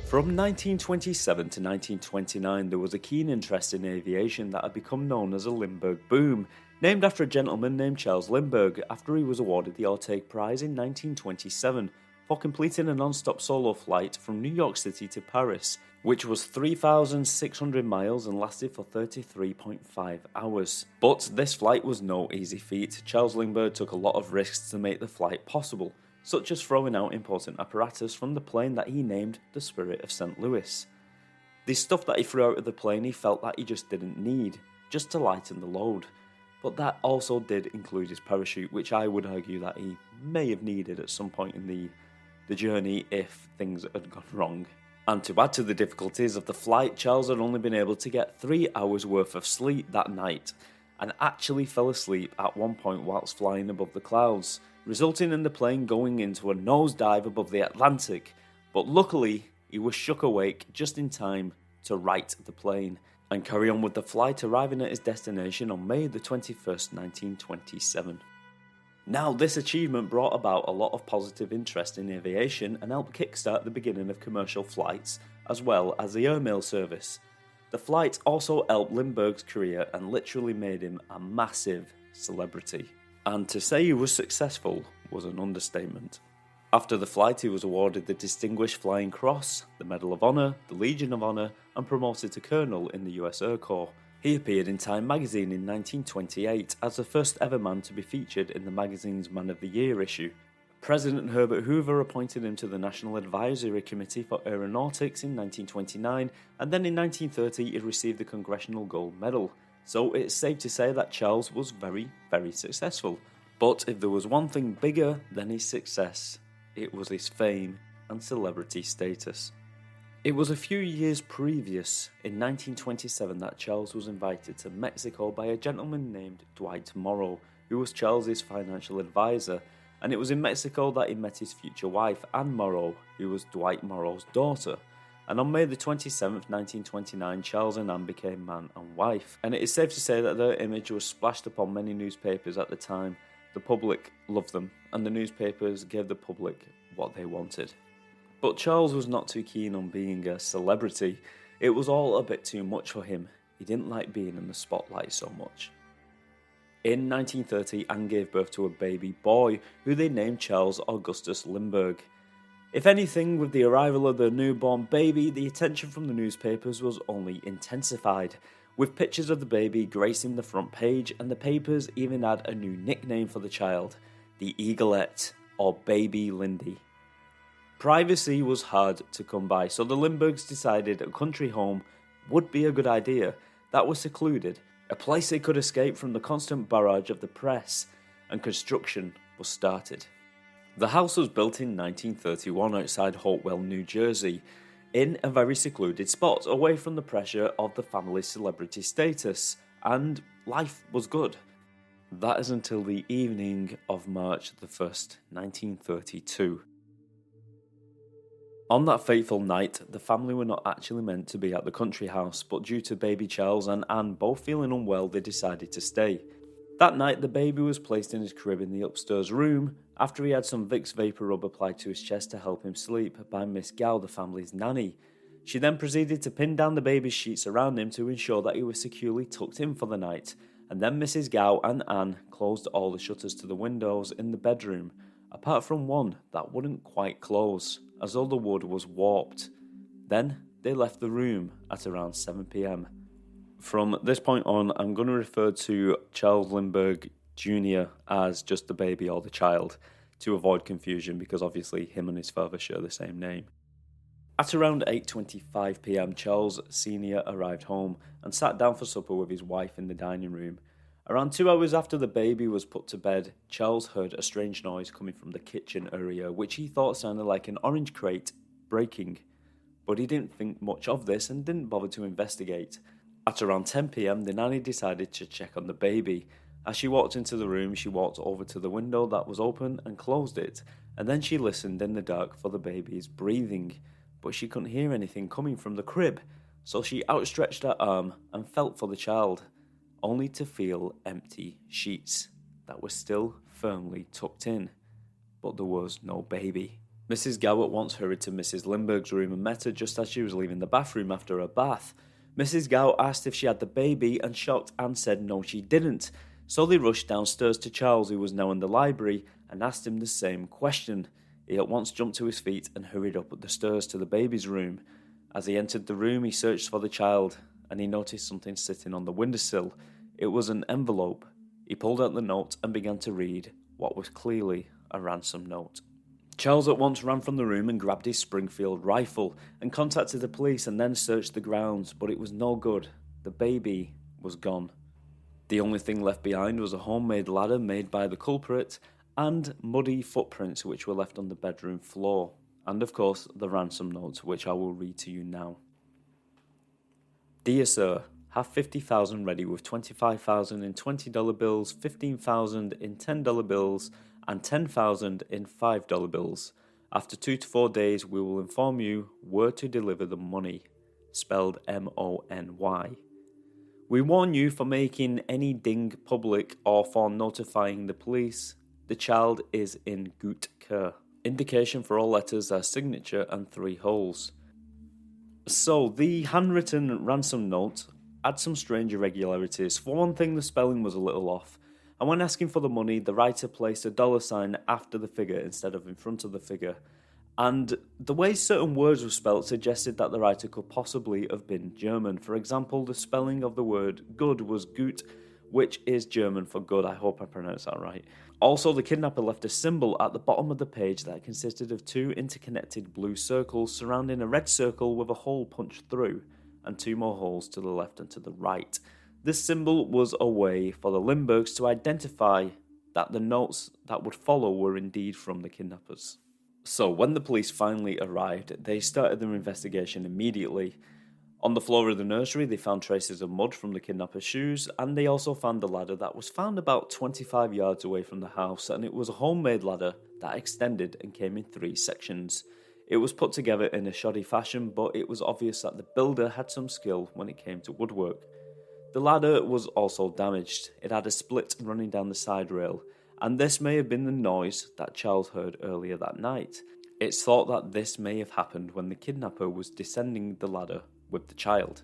From 1927 to 1929, there was a keen interest in aviation that had become known as a Lindbergh boom, named after a gentleman named Charles Lindbergh after he was awarded the Orteig Prize in 1927 for completing a non-stop solo flight from New York City to Paris, which was 3,600 miles and lasted for 33.5 hours. But this flight was no easy feat. Charles Lindbergh took a lot of risks to make the flight possible, such as throwing out important apparatus from the plane that he named the Spirit of St. Louis. The stuff that he threw out of the plane he felt that he just didn't need, just to lighten the load. But that also did include his parachute, which I would argue that he may have needed at some point in the journey if things had gone wrong. And to add to the difficulties of the flight, Charles had only been able to get 3 hours worth of sleep that night, and actually fell asleep at one point whilst flying above the clouds, resulting in the plane going into a nosedive above the Atlantic. But luckily, he was shook awake just in time to right the plane and carry on with the flight, arriving at his destination on May the 21st, 1927. Now, this achievement brought about a lot of positive interest in aviation and helped kickstart the beginning of commercial flights, as well as the airmail service. The flight also helped Lindbergh's career and literally made him a massive celebrity. And to say he was successful was an understatement. After the flight, he was awarded the Distinguished Flying Cross, the Medal of Honor, the Legion of Honor, and promoted to Colonel in the US Air Corps. He appeared in Time magazine in 1928 as the first ever man to be featured in the magazine's Man of the Year issue. President Herbert Hoover appointed him to the National Advisory Committee for Aeronautics in 1929, and then in 1930 he received the Congressional Gold Medal. So it's safe to say that Charles was very, very successful. But if there was one thing bigger than his success, it was his fame and celebrity status. It was a few years previous, in 1927, that Charles was invited to Mexico by a gentleman named Dwight Morrow, who was Charles's financial advisor, and it was in Mexico that he met his future wife, Anne Morrow, who was Dwight Morrow's daughter. And on May the 27th, 1929, Charles and Anne became man and wife, and it is safe to say that their image was splashed upon many newspapers at the time. The public loved them, and the newspapers gave the public what they wanted. But Charles was not too keen on being a celebrity. It was all a bit too much for him. He didn't like being in the spotlight so much. In 1930, Anne gave birth to a baby boy, who they named Charles Augustus Lindbergh. If anything, with the arrival of the newborn baby, the attention from the newspapers was only intensified, with pictures of the baby gracing the front page, and the papers even had a new nickname for the child, the Eaglet, or Baby Lindy. Privacy was hard to come by, so the Lindberghs decided a country home would be a good idea that was secluded, a place they could escape from the constant barrage of the press, and construction was started. The house was built in 1931 outside Hopewell, New Jersey, in a very secluded spot, away from the pressure of the family's celebrity status, and life was good. That is until the evening of March the 1st, 1932. On that fateful night, the family were not actually meant to be at the country house, but due to baby Charles and Anne both feeling unwell, they decided to stay. That night, the baby was placed in his crib in the upstairs room after he had some Vicks Vapor Rub applied to his chest to help him sleep by Miss Gow, the family's nanny. She then proceeded to pin down the baby's sheets around him to ensure that he was securely tucked in for the night, and then Mrs. Gow and Anne closed all the shutters to the windows in the bedroom, apart from one that wouldn't quite close, as though the wood was warped. Then they left the room at around 7 p.m. From this point on, I'm going to refer to Charles Lindbergh Jr. as just the baby or the child, to avoid confusion, because obviously him and his father share the same name. At around 8:25 p.m, Charles Sr. arrived home and sat down for supper with his wife in the dining room. Around 2 hours after the baby was put to bed, Charles heard a strange noise coming from the kitchen area, which he thought sounded like an orange crate breaking. But he didn't think much of this and didn't bother to investigate. At around 10 p.m, the nanny decided to check on the baby. As she walked into the room, she walked over to the window that was open and closed it, and then she listened in the dark for the baby's breathing, but she couldn't hear anything coming from the crib, so she outstretched her arm and felt for the child, only to feel empty sheets that were still firmly tucked in, but there was no baby. Mrs. Gow at once hurried to Mrs. Lindbergh's room and met her just as she was leaving the bathroom after her bath. Mrs. Gow asked if she had the baby, and shocked Anne said no she didn't. So they rushed downstairs to Charles, who was now in the library, and asked him the same question. He at once jumped to his feet and hurried up the stairs to the baby's room. As he entered the room, he searched for the child, and he noticed something sitting on the windowsill. It was an envelope. He pulled out the note and began to read what was clearly a ransom note. Charles at once ran from the room and grabbed his Springfield rifle and contacted the police and then searched the grounds, but it was no good. The baby was gone. The only thing left behind was a homemade ladder made by the culprit and muddy footprints which were left on the bedroom floor. And of course, the ransom note, which I will read to you now. Dear sir, have 50,000 ready with 25,000 in $20 bills, 15,000 in $10 bills, and 10,000 in $5 bills. After 2 to 4 days, we will inform you where to deliver the money, spelled M-O-N-Y. We warn you for making any ding public or for notifying the police. The child is in good care. Indication for all letters are signature and 3 holes. So, the handwritten ransom note had some strange irregularities. For one thing, the spelling was a little off. And when asking for the money, the writer placed a $sign after the figure instead of in front of the figure. And the way certain words were spelt suggested that the writer could possibly have been German. For example, the spelling of the word good was gut, which is German for good. I hope I pronounced that right. Also, the kidnapper left a symbol at the bottom of the page that consisted of 2 interconnected blue circles surrounding a red circle with a hole punched through, and 2 more holes to the left and to the right. This symbol was a way for the Lindberghs to identify that the notes that would follow were indeed from the kidnappers. So when the police finally arrived, they started their investigation immediately. On the floor of the nursery, they found traces of mud from the kidnappers' shoes, and they also found a ladder that was found about 25 yards away from the house, and it was a homemade ladder that extended and came in 3 sections. It was put together in a shoddy fashion, but it was obvious that the builder had some skill when it came to woodwork. The ladder was also damaged. It had a split running down the side rail, and this may have been the noise that Charles heard earlier that night. It's thought that this may have happened when the kidnapper was descending the ladder with the child.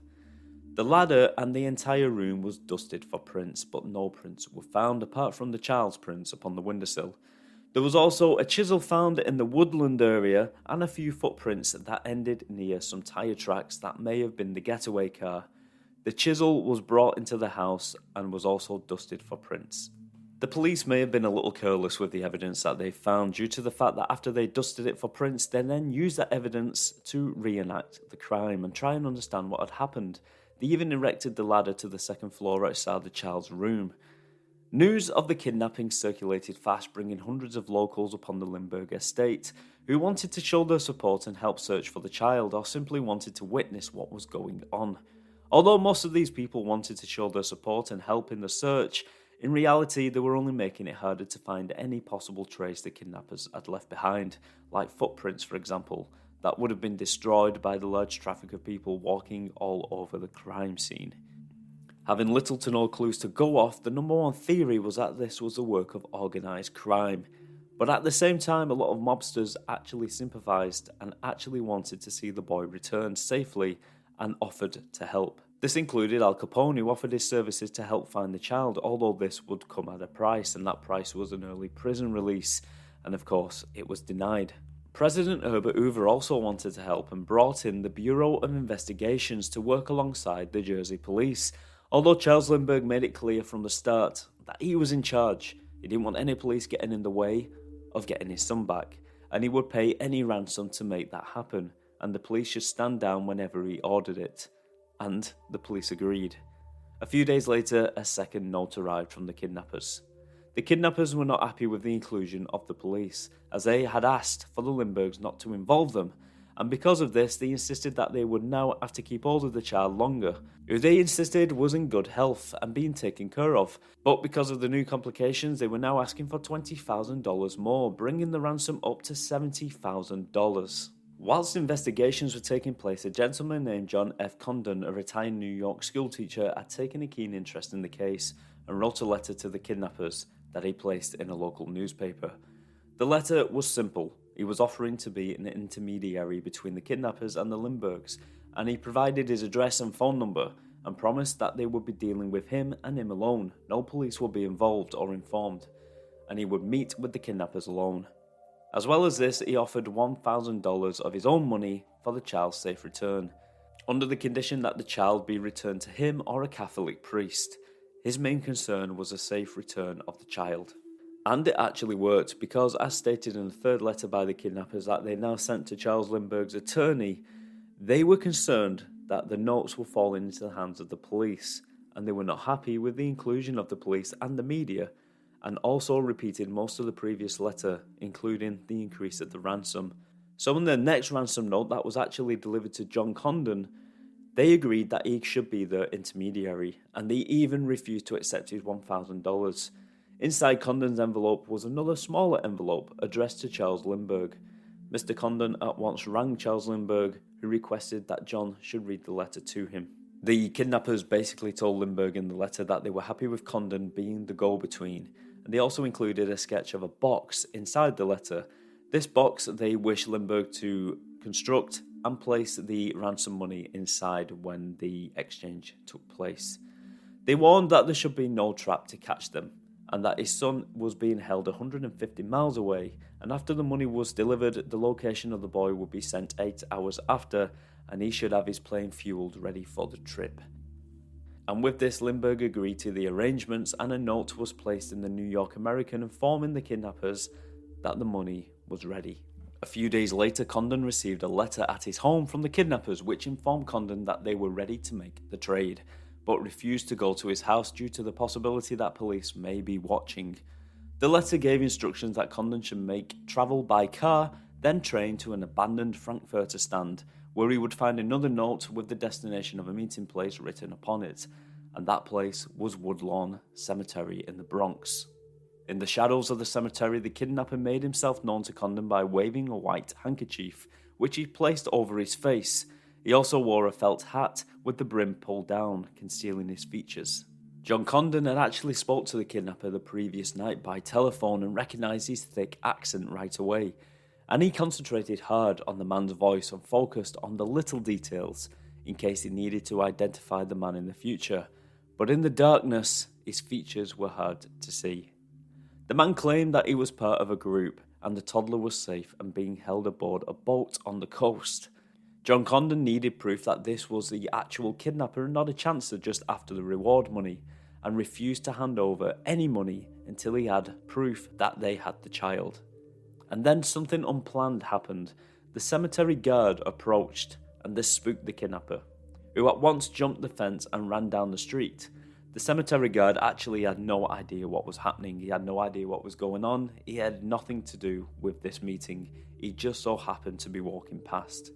The ladder and the entire room was dusted for prints, but no prints were found apart from the child's prints upon the windowsill. There was also a chisel found in the woodland area and a few footprints that ended near some tyre tracks that may have been the getaway car. The chisel was brought into the house and was also dusted for prints. The police may have been a little careless with the evidence that they found due to the fact that after they dusted it for prints, they then used that evidence to reenact the crime and try and understand what had happened. They even erected the ladder to the 2nd floor outside the child's room. News of the kidnapping circulated fast, bringing hundreds of locals upon the Lindbergh estate who wanted to show their support and help search for the child, or simply wanted to witness what was going on. Although most of these people wanted to show their support and help in the search, in reality they were only making it harder to find any possible trace the kidnappers had left behind, like footprints for example, that would have been destroyed by the large traffic of people walking all over the crime scene. Having little to no clues to go off, the number one theory was that this was the work of organised crime. But at the same time, a lot of mobsters actually sympathised and actually wanted to see the boy returned safely and offered to help. This included Al Capone, who offered his services to help find the child, although this would come at a price, and that price was an early prison release, and of course, it was denied. President Herbert Hoover also wanted to help and brought in the Bureau of Investigations to work alongside the Jersey police, although Charles Lindbergh made it clear from the start that he was in charge. He didn't want any police getting in the way of getting his son back, and he would pay any ransom to make that happen, and the police should stand down whenever he ordered it. And the police agreed. A few days later, a second note arrived from the kidnappers. The kidnappers were not happy with the inclusion of the police, as they had asked for the Lindberghs not to involve them, and because of this, they insisted that they would now have to keep hold of the child longer, who they insisted was in good health and being taken care of. But because of the new complications, they were now asking for $20,000 more, bringing the ransom up to $70,000. Whilst investigations were taking place, a gentleman named John F. Condon, a retired New York schoolteacher, had taken a keen interest in the case and wrote a letter to the kidnappers that he placed in a local newspaper. The letter was simple. He was offering to be an intermediary between the kidnappers and the Lindberghs, and he provided his address and phone number and promised that they would be dealing with him and him alone. No police would be involved or informed, and he would meet with the kidnappers alone. As well as this, he offered $1,000 of his own money for the child's safe return, under the condition that the child be returned to him or a Catholic priest. His main concern was a safe return of the child. And it actually worked, because as stated in the third letter by the kidnappers that they now sent to Charles Lindbergh's attorney, they were concerned that the notes were falling into the hands of the police, and they were not happy with the inclusion of the police and the media, and also repeated most of the previous letter, including the increase of the ransom. So in their next ransom note that was actually delivered to John Condon, they agreed that he should be their intermediary, and they even refused to accept his $1,000. Inside Condon's envelope was another smaller envelope addressed to Charles Lindbergh. Mr. Condon at once rang Charles Lindbergh, who requested that John should read the letter to him. The kidnappers basically told Lindbergh in the letter that they were happy with Condon being the go-between, and they also included a sketch of a box inside the letter. This box they wished Lindbergh to construct and place the ransom money inside when the exchange took place. They warned that there should be no trap to catch them, and that his son was being held 150 miles away, and after the money was delivered, the location of the boy would be sent 8 hours after, and he should have his plane fueled ready for the trip. And with this, Lindbergh agreed to the arrangements, and a note was placed in the New York American informing the kidnappers that the money was ready. A few days later, Condon received a letter at his home from the kidnappers, which informed Condon that they were ready to make the trade, but refused to go to his house due to the possibility that police may be watching. The letter gave instructions that Condon should travel by car, then train to an abandoned Frankfurter stand, where he would find another note with the destination of a meeting place written upon it, and that place was Woodlawn Cemetery in the Bronx. In the shadows of the cemetery, the kidnapper made himself known to Condon by waving a white handkerchief, which he placed over his face. He also wore a felt hat with the brim pulled down, concealing his features. John Condon had actually spoke to the kidnapper the previous night by telephone and recognised his thick accent right away, and he concentrated hard on the man's voice and focused on the little details in case he needed to identify the man in the future, but in the darkness, his features were hard to see. The man claimed that he was part of a group and the toddler was safe and being held aboard a boat on the coast. John Condon needed proof that this was the actual kidnapper and not a chancer just after the reward money, and refused to hand over any money until he had proof that they had the child. And then something unplanned happened. The cemetery guard approached, and this spooked the kidnapper, who at once jumped the fence and ran down the street. The cemetery guard actually had no idea what was happening. He had no idea what was going on. He had nothing to do with this meeting. He just so happened to be walking past.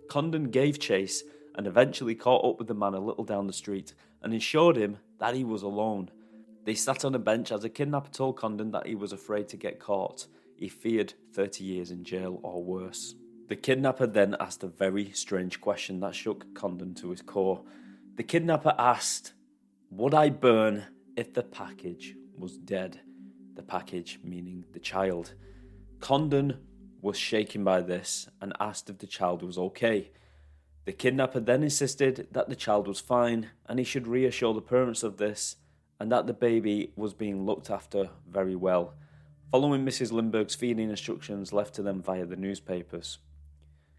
Condon gave chase and eventually caught up with the man a little down the street and assured him that he was alone. They sat on a bench as the kidnapper told Condon that he was afraid to get caught. He feared 30 years in jail or worse. The kidnapper then asked a very strange question that shook Condon to his core. The kidnapper asked, "Would I burn if the package was dead?" The package meaning the child. Condon was shaken by this and asked if the child was okay. The kidnapper then insisted that the child was fine and he should reassure the parents of this and that the baby was being looked after very well, following Mrs. Lindbergh's feeding instructions left to them via the newspapers.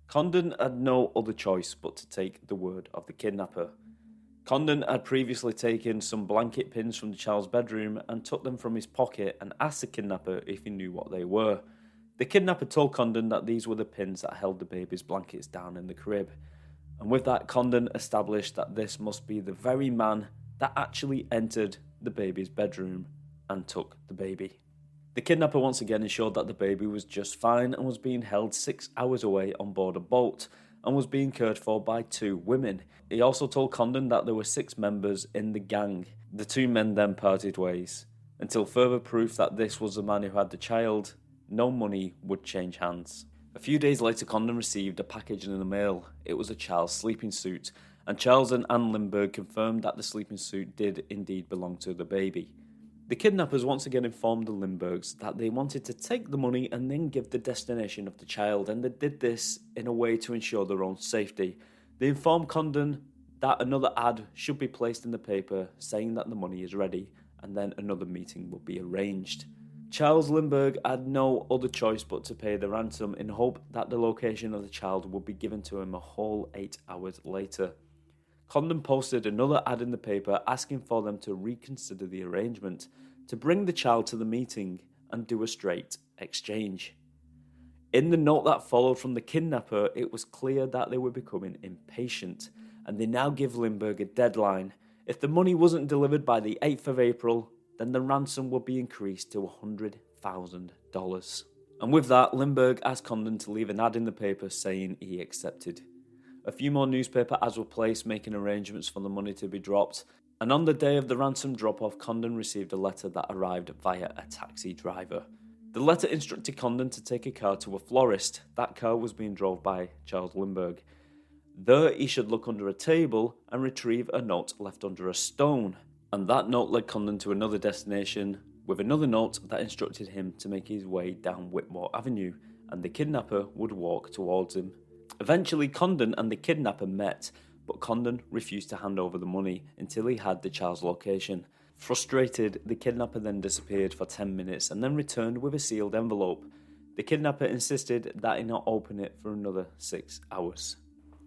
Condon had no other choice but to take the word of the kidnapper. Condon had previously taken some blanket pins from the child's bedroom and took them from his pocket and asked the kidnapper if he knew what they were. The kidnapper told Condon that these were the pins that held the baby's blankets down in the crib. And with that, Condon established that this must be the very man that actually entered the baby's bedroom and took the baby. The kidnapper once again ensured that the baby was just fine and was being held 6 hours away on board a boat and was being cared for by 2 women. He also told Condon that there were 6 members in the gang. The 2 men then parted ways. Until further proof that this was the man who had the child, no money would change hands. A few days later, Condon received a package in the mail. It was a child's sleeping suit, and Charles and Anne Lindbergh confirmed that the sleeping suit did indeed belong to the baby. The kidnappers once again informed the Lindberghs that they wanted to take the money and then give the destination of the child, and they did this in a way to ensure their own safety. They informed Condon that another ad should be placed in the paper saying that the money is ready, and then another meeting will be arranged. Charles Lindbergh had no other choice but to pay the ransom in hope that the location of the child would be given to him a whole 8 hours later. Condon posted another ad in the paper asking for them to reconsider the arrangement, to bring the child to the meeting and do a straight exchange. In the note that followed from the kidnapper, it was clear that they were becoming impatient, and they now give Lindbergh a deadline. If the money wasn't delivered by the 8th of April, then the ransom would be increased to $100,000. And with that, Lindbergh asked Condon to leave an ad in the paper saying he accepted. A few more newspaper ads were placed making arrangements for the money to be dropped, and on the day of the ransom drop-off, Condon received a letter that arrived via a taxi driver. The letter instructed Condon to take a car to a florist. That car was being drove by Charles Lindbergh. There he should look under a table and retrieve a note left under a stone, and that note led Condon to another destination with another note that instructed him to make his way down Whitmore Avenue, and the kidnapper would walk towards him. Eventually, Condon and the kidnapper met, but Condon refused to hand over the money until he had the child's location. Frustrated, the kidnapper then disappeared for 10 minutes and then returned with a sealed envelope. The kidnapper insisted that he not open it for another 6 hours.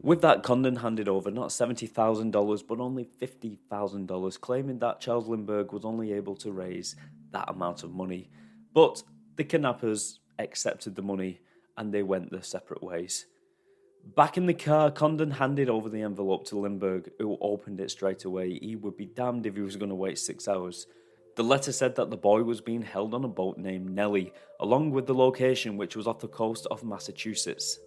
With that, Condon handed over not $70,000 but only $50,000, claiming that Charles Lindbergh was only able to raise that amount of money. But the kidnappers accepted the money and they went their separate ways. Back in the car, Condon handed over the envelope to Lindbergh, who opened it straight away. He would be damned if he was going to wait 6 hours. The letter said that the boy was being held on a boat named Nellie, along with the location, which was off the coast of Massachusetts.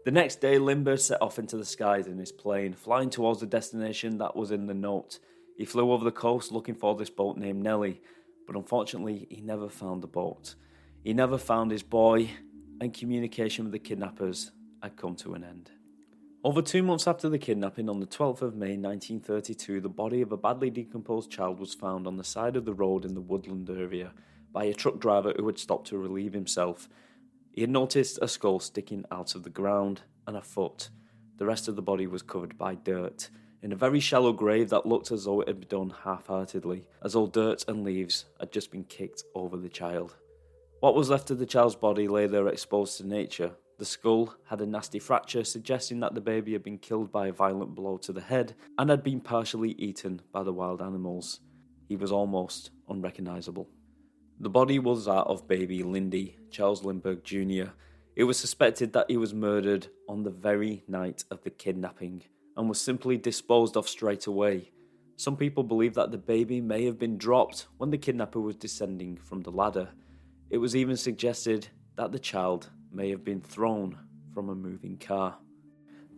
The next day, Lindbergh set off into the skies in his plane, flying towards the destination that was in the note. He flew over the coast looking for this boat named Nellie, but unfortunately, he never found the boat. He never found his boy, and communication with the kidnappers had come to an end. Over 2 months after the kidnapping, on the 12th of May 1932, the body of a badly decomposed child was found on the side of the road in the woodland area by a truck driver who had stopped to relieve himself. He had noticed a skull sticking out of the ground and a foot. The rest of the body was covered by dirt, in a very shallow grave that looked as though it had been done half-heartedly, as though dirt and leaves had just been kicked over the child. What was left of the child's body lay there exposed to nature. The skull had a nasty fracture, suggesting that the baby had been killed by a violent blow to the head and had been partially eaten by the wild animals. He was almost unrecognisable. The body was that of baby Lindy, Charles Lindbergh Jr. It was suspected that he was murdered on the very night of the kidnapping and was simply disposed of straight away. Some people believe that the baby may have been dropped when the kidnapper was descending from the ladder. It was even suggested that the child may have been thrown from a moving car.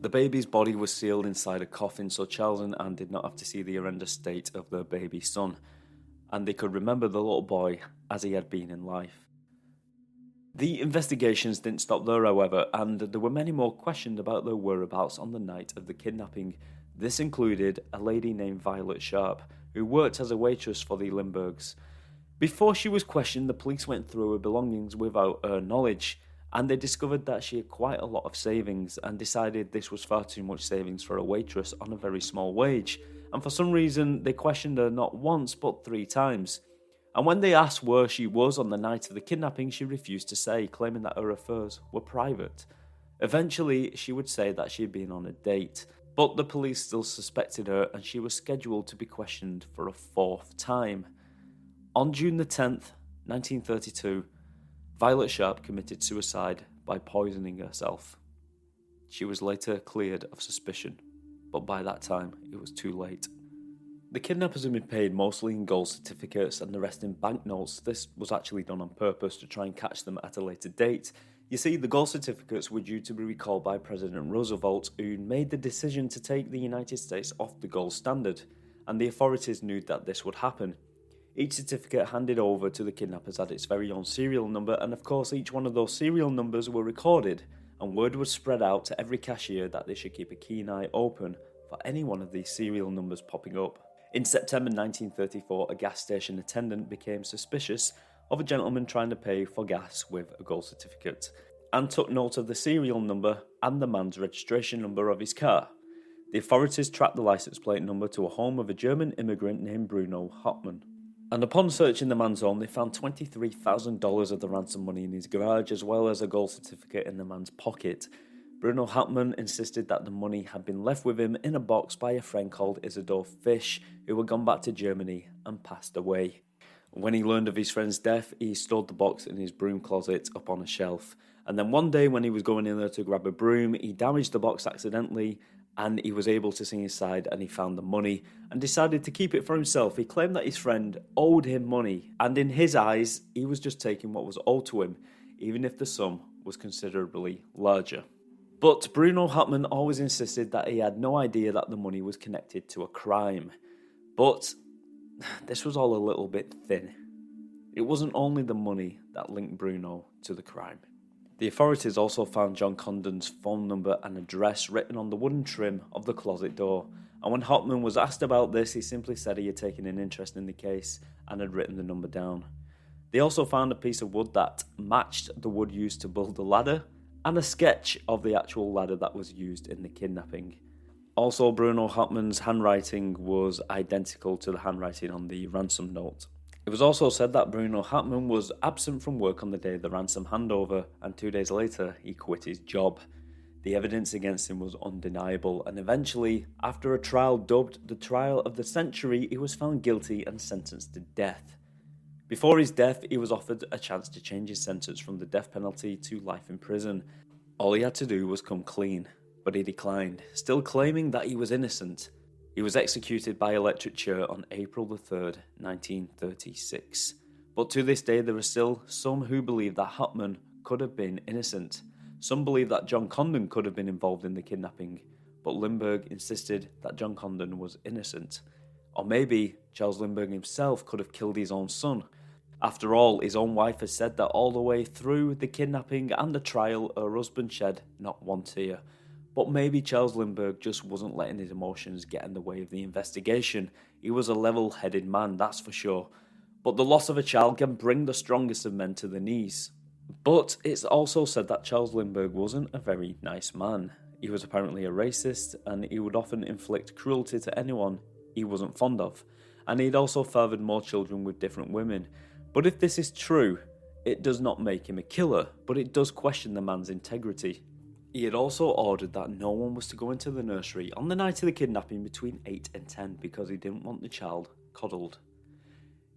The baby's body was sealed inside a coffin, so Charles and Anne did not have to see the horrendous state of their baby son, and they could remember the little boy as he had been in life. The investigations didn't stop there, however, and there were many more questioned about their whereabouts on the night of the kidnapping. This included a lady named Violet Sharp, who worked as a waitress for the Lindberghs. Before she was questioned, the police went through her belongings without her knowledge, and they discovered that she had quite a lot of savings and decided this was far too much savings for a waitress on a very small wage. And for some reason, they questioned her not once but 3 times. And when they asked where she was on the night of the kidnapping, she refused to say, claiming that her affairs were private. Eventually, she would say that she had been on a date, but the police still suspected her and she was scheduled to be questioned for a 4th time. On June the 10th, 1932, Violet Sharp committed suicide by poisoning herself. She was later cleared of suspicion, but by that time it was too late. The kidnappers had been paid mostly in gold certificates and the rest in banknotes. This was actually done on purpose to try and catch them at a later date. You see, the gold certificates were due to be recalled by President Roosevelt, who made the decision to take the United States off the gold standard, and the authorities knew that this would happen. Each certificate handed over to the kidnappers had its very own serial number, and of course each one of those serial numbers were recorded, and word was spread out to every cashier that they should keep a keen eye open for any one of these serial numbers popping up. In September 1934, a gas station attendant became suspicious of a gentleman trying to pay for gas with a gold certificate, and took note of the serial number and the man's registration number of his car. The authorities tracked the license plate number to a home of a German immigrant named Bruno Hauptmann. And upon searching the man's home, they found $23,000 of the ransom money in his garage, as well as a gold certificate in the man's pocket. Bruno Hauptmann insisted that the money had been left with him in a box by a friend called Isidor Fisch, who had gone back to Germany and passed away. When he learned of his friend's death, he stored the box in his broom closet up on a shelf. And then one day when he was going in there to grab a broom, he damaged the box accidentally, and he was able to see inside, and he found the money and decided to keep it for himself. He claimed that his friend owed him money, and in his eyes, he was just taking what was owed to him, even if the sum was considerably larger. But Bruno Hauptmann always insisted that he had no idea that the money was connected to a crime. But this was all a little bit thin. It wasn't only the money that linked Bruno to the crime. The authorities also found John Condon's phone number and address written on the wooden trim of the closet door, and when Hauptmann was asked about this, he simply said he had taken an interest in the case and had written the number down. They also found a piece of wood that matched the wood used to build the ladder, and a sketch of the actual ladder that was used in the kidnapping. Also, Bruno Hauptmann's handwriting was identical to the handwriting on the ransom note. It was also said that Bruno Hauptmann was absent from work on the day of the ransom handover, and 2 days later he quit his job. The evidence against him was undeniable, and eventually, after a trial dubbed the trial of the century, he was found guilty and sentenced to death. Before his death, he was offered a chance to change his sentence from the death penalty to life in prison. All he had to do was come clean, but he declined, still claiming that he was innocent. He was executed by electric chair on April the 3rd, 1936. But to this day, there are still some who believe that Hauptmann could have been innocent. Some believe that John Condon could have been involved in the kidnapping, but Lindbergh insisted that John Condon was innocent. Or maybe Charles Lindbergh himself could have killed his own son. After all, his own wife has said that all the way through the kidnapping and the trial, her husband shed not one tear. But maybe Charles Lindbergh just wasn't letting his emotions get in the way of the investigation. He was a level-headed man, that's for sure. But the loss of a child can bring the strongest of men to their knees. But it's also said that Charles Lindbergh wasn't a very nice man. He was apparently a racist, and he would often inflict cruelty to anyone he wasn't fond of. And he'd also fathered more children with different women. But if this is true, it does not make him a killer, but it does question the man's integrity. He had also ordered that no one was to go into the nursery on the night of the kidnapping between 8 and 10 because he didn't want the child coddled.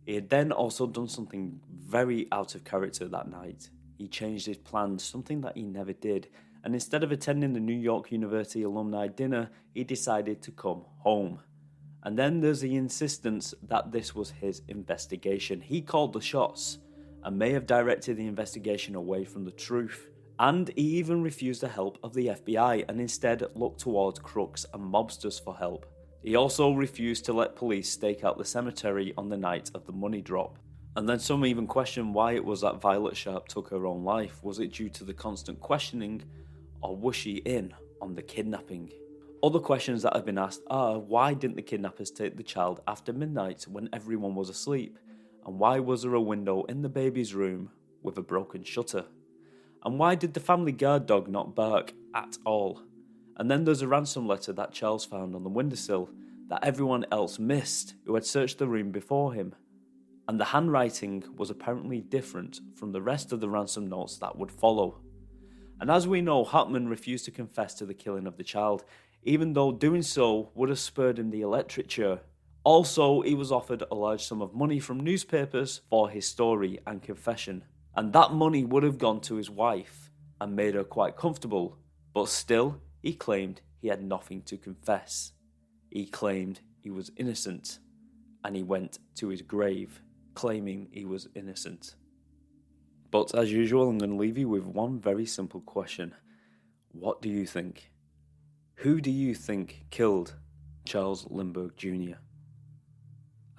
He had then also done something very out of character that night. He changed his plans, something that he never did, and instead of attending the New York University alumni dinner, he decided to come home. And then there's the insistence that this was his investigation. He called the shots and may have directed the investigation away from the truth. And he even refused the help of the FBI and instead looked towards crooks and mobsters for help. He also refused to let police stake out the cemetery on the night of the money drop. And then some even questioned why it was that Violet Sharp took her own life. Was it due to the constant questioning, or was she in on the kidnapping? Other questions that have been asked are, why didn't the kidnappers take the child after midnight when everyone was asleep? And why was there a window in the baby's room with a broken shutter? And why did the family guard dog not bark at all? And then there's a ransom letter that Charles found on the windowsill that everyone else missed who had searched the room before him. And the handwriting was apparently different from the rest of the ransom notes that would follow. And as we know, Hauptmann refused to confess to the killing of the child, even though doing so would have spurred him the electric chair. Also, he was offered a large sum of money from newspapers for his story and confession. And that money would have gone to his wife and made her quite comfortable. But still, he claimed he had nothing to confess. He claimed he was innocent. And he went to his grave claiming he was innocent. But as usual, I'm going to leave you with one very simple question. What do you think? Who do you think killed Charles Lindbergh Jr.?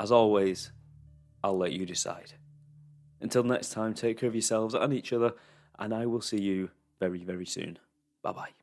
As always, I'll let you decide. Until next time, take care of yourselves and each other, and I will see you very, very soon. Bye-bye.